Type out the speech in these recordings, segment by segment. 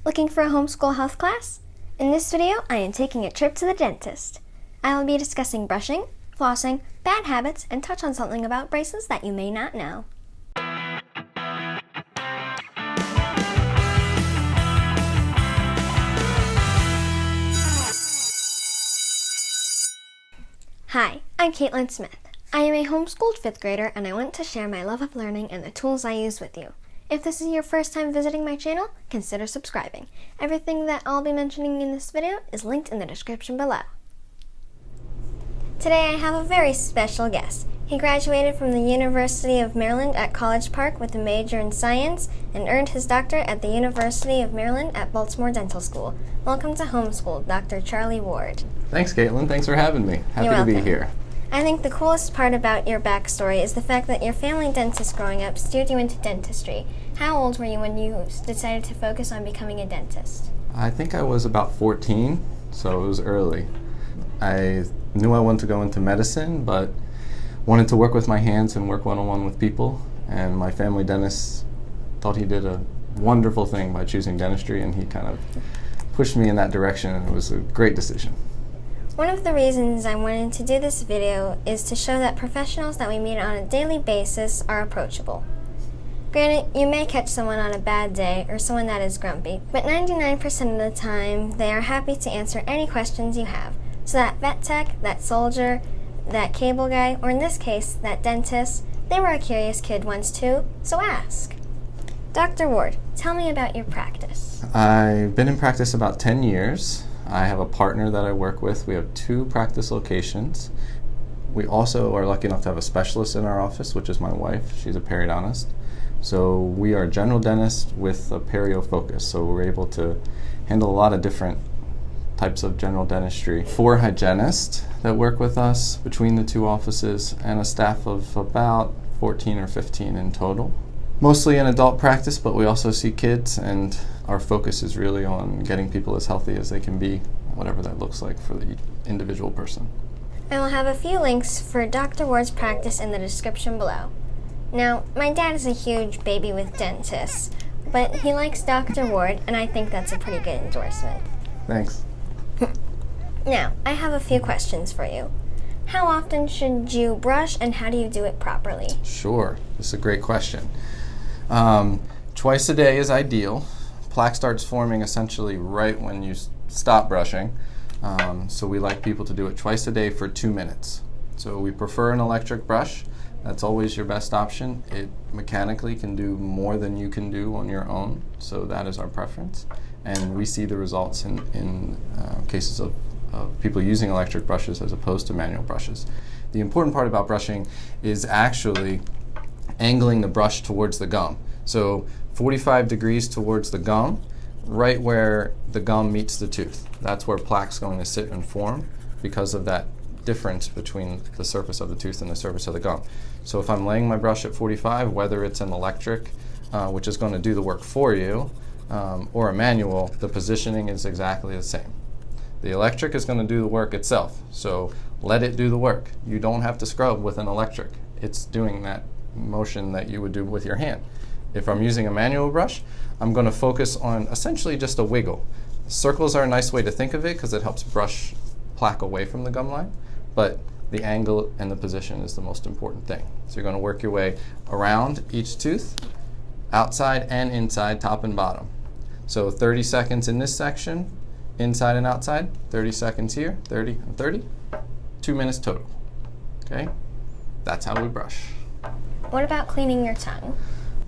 Looking for a homeschool health class? In this video, I am taking a trip to the dentist. I will be discussing brushing, flossing, bad habits, and touch on something about braces that you may not know. Hi, I'm Kaitlin Smith. I am a homeschooled 5th grader and I want to share my love of learning and the tools I use with you. If this is your first time visiting my channel, consider subscribing. Everything that I'll be mentioning in this video is linked in the description below. Today I have a very special guest. He graduated from the University of Maryland at College Park with a major in science and earned his doctorate at the University of Maryland at Baltimore Dental School. Welcome to Homeschooled, Dr. Charlie Ward. Thanks, Kaitlin. Thanks for having me. Happy to be here. I think the coolest part about your backstory is the fact that your family dentist growing up steered you into dentistry. How old were you when you decided to focus on becoming a dentist? I think I was about 14, so it was early. I knew I wanted to go into medicine, but wanted to work with my hands and work one-on-one with people. And my family dentist thought he did a wonderful thing by choosing dentistry, and he kind of pushed me in that direction, and it was a great decision. One of the reasons I wanted to do this video is to show that professionals that we meet on a daily basis are approachable. Granted, you may catch someone on a bad day or someone that is grumpy, but 99% of the time they are happy to answer any questions you have. So that vet tech, that soldier, that cable guy, or in this case, that dentist, they were a curious kid once too, so ask. Dr. Ward, tell me about your practice. I've been in practice about 10 years. I have a partner that I work with. We have 2 practice locations. We also are lucky enough to have a specialist in our office, which is my wife. She's a periodontist. So we are general dentists with a perio focus. So we're able to handle a lot of different types of general dentistry. 4 hygienists that work with us between the 2 offices and a staff of about 14 or 15 in total. Mostly an adult practice, but we also see kids, and our focus is really on getting people as healthy as they can be, whatever that looks like for the individual person. I will have a few links for Dr. Ward's practice in the description below. Now, my dad is a huge baby with dentists, but he likes Dr. Ward, and I think that's a pretty good endorsement. Thanks. Now, I have a few questions for you. How often should you brush, and how do you do it properly? Sure, this is a great question. Twice a day is ideal. Plaque starts forming essentially right when you stop brushing, so we like people to do it twice a day for 2 minutes. So we prefer an electric brush. That's always your best option. It mechanically can do more than you can do on your own, so that is our preference. And we see the results in cases of people using electric brushes as opposed to manual brushes. The important part about brushing is actually angling the brush towards the gum. So 45 degrees towards the gum, right where the gum meets the tooth. That's where plaque's going to sit and form because of that difference between the surface of the tooth and the surface of the gum. So if I'm laying my brush at 45, whether it's an electric, which is going to do the work for you, or a manual, the positioning is exactly the same. The electric is going to do the work itself, so let it do the work. You don't have to scrub with an electric. It's doing that motion that you would do with your hand. If I'm using a manual brush, I'm going to focus on essentially just a wiggle. Circles are a nice way to think of it because it helps brush plaque away from the gum line, but the angle and the position is the most important thing. So you're going to work your way around each tooth, outside and inside, top and bottom. So 30 seconds in this section, inside and outside, 30 seconds here, 30 and 30, 2 minutes total. Okay? That's how we brush. What about cleaning your tongue?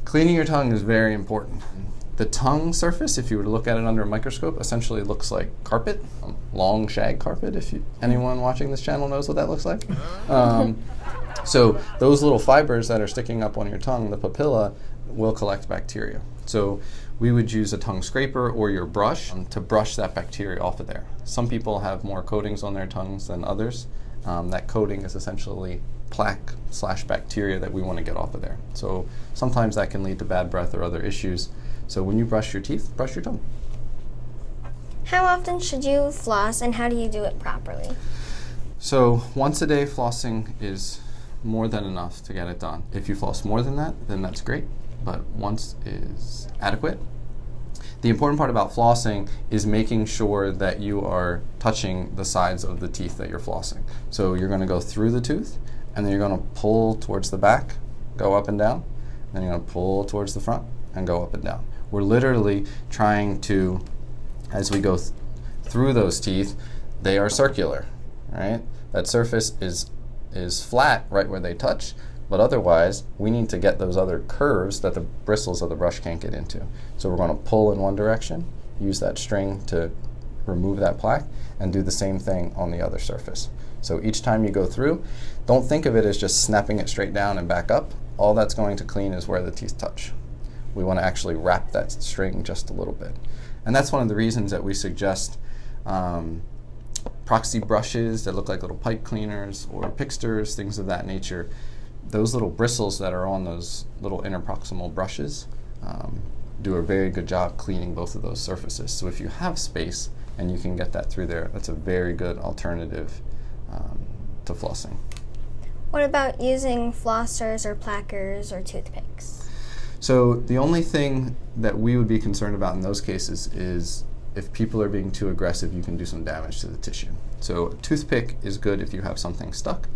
Cleaning your tongue is very important. The tongue surface, if you were to look at it under a microscope, essentially looks like carpet, long shag carpet, if anyone watching this channel knows what that looks like. So those little fibers that are sticking up on your tongue, the papilla, will collect bacteria. So we would use a tongue scraper or your brush to brush that bacteria off of there. Some people have more coatings on their tongues than others. That coating is essentially plaque/bacteria that we want to get off of there. So sometimes that can lead to bad breath or other issues. So when you brush your teeth, brush your tongue. How often should you floss, and how do you do it properly? So once a day flossing is more than enough to get it done. If you floss more than that, then that's great, but once is adequate. The important part about flossing is making sure that you are touching the sides of the teeth that you're flossing. So you're going to go through the tooth, and then you're going to pull towards the back, go up and down, then you're going to pull towards the front and go up and down. We're literally trying to, as we go through those teeth, they are circular, right? That surface is flat right where they touch, but otherwise we need to get those other curves that the bristles of the brush can't get into. So we're going to pull in one direction, use that string to remove that plaque, and do the same thing on the other surface. So each time you go through, don't think of it as just snapping it straight down and back up. All that's going to clean is where the teeth touch. We want to actually wrap that string just a little bit. And that's one of the reasons that we suggest Proxy brushes that look like little pipe cleaners, or picksters, things of that nature. Those little bristles that are on those little interproximal brushes do a very good job cleaning both of those surfaces. So if you have space and you can get that through there, that's a very good alternative to flossing. What about using flossers or plackers or toothpicks? So the only thing that we would be concerned about in those cases is if people are being too aggressive, you can do some damage to the tissue. So a toothpick is good if you have something stuck.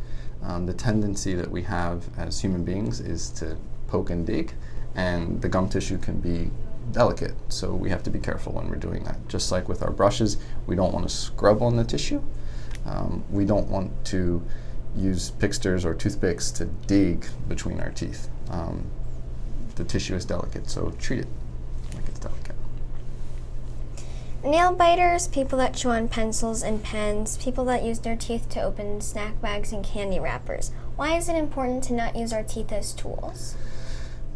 The tendency that we have as human beings is to poke and dig, and the gum tissue can be delicate, so we have to be careful when we're doing that. Just like with our brushes, we don't want to scrub on the tissue. We don't want to use picksters or toothpicks to dig between our teeth. The tissue is delicate, so treat it like it's delicate. Nail biters, people that chew on pencils and pens, people that use their teeth to open snack bags and candy wrappers. Why is it important to not use our teeth as tools?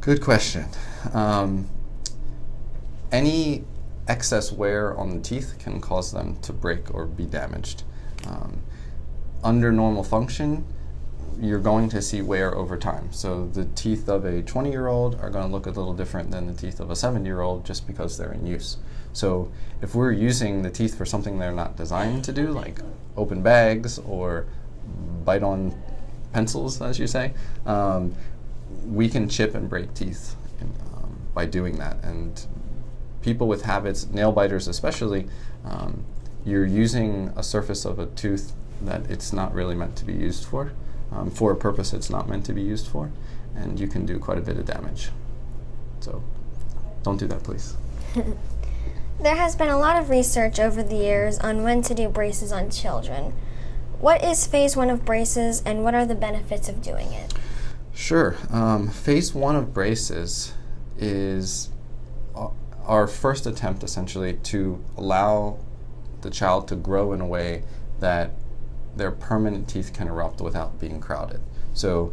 Good question. Any excess wear on the teeth can cause them to break or be damaged. Under normal function, you're going to see wear over time. So the teeth of a 20-year-old are going to look a little different than the teeth of a 70-year-old just because they're in use. So if we're using the teeth for something they're not designed to do, like open bags or bite on pencils, as you say, we can chip and break teeth by doing that. And people with habits, nail biters especially, you're using a surface of a tooth that it's not really meant to be used for a purpose it's not meant to be used for, and you can do quite a bit of damage. So don't do that, please. There has been a lot of research over the years on when to do braces on children. What is phase 1 of braces, and what are the benefits of doing it? Sure. Phase 1 of braces is our first attempt, essentially, to allow the child to grow in a way that their permanent teeth can erupt without being crowded. So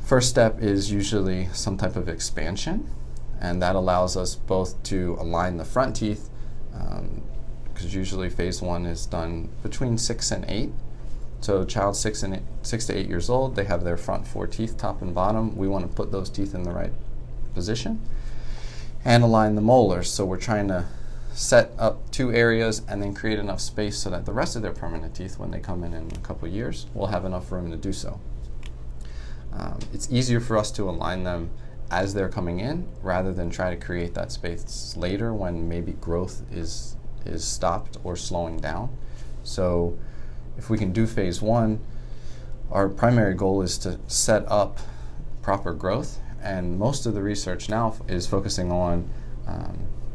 first step is usually some type of expansion, and that allows us both to align the front teeth, because usually phase 1 is done between 6 and 8. So a child 6 to 8 years old, they have their front 4 teeth, top and bottom. We want to put those teeth in the right position and align the molars. So we're trying to set up 2 areas and then create enough space so that the rest of their permanent teeth, when they come in a couple years, will have enough room to do so. It's easier for us to align them as they're coming in rather than try to create that space later when maybe growth is stopped or slowing down. So if we can do phase 1, our primary goal is to set up proper growth, and most of the research now is focusing on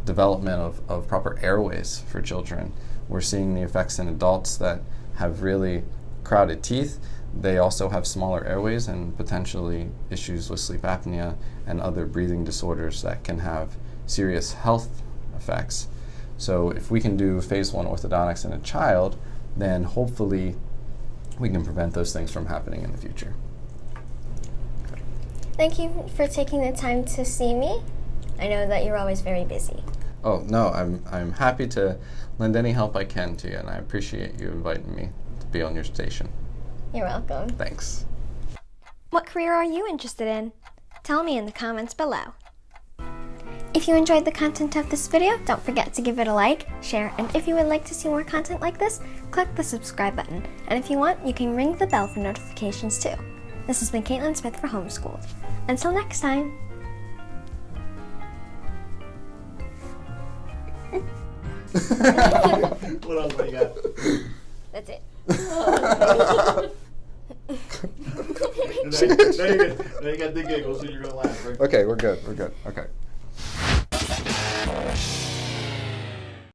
development of proper airways for children. We're seeing the effects in adults that have really crowded teeth. They also have smaller airways and potentially issues with sleep apnea and other breathing disorders that can have serious health effects. So if we can do phase 1 orthodontics in a child, then hopefully we can prevent those things from happening in the future. Thank you for taking the time to see me. I know that you're always very busy. Oh, no, I'm happy to lend any help I can to you, and I appreciate you inviting me to be on your station. You're welcome. Thanks. What career are you interested in? Tell me in the comments below. If you enjoyed the content of this video, don't forget to give it a like, share, and if you would like to see more content like this, click the subscribe button. And if you want, you can ring the bell for notifications too. This has been Kaitlin Smith for Homeschooled. Until next time. What else do you got? That's it. Now you got the giggles, so you're gonna laugh, right? Okay, we're good. We're good. Okay.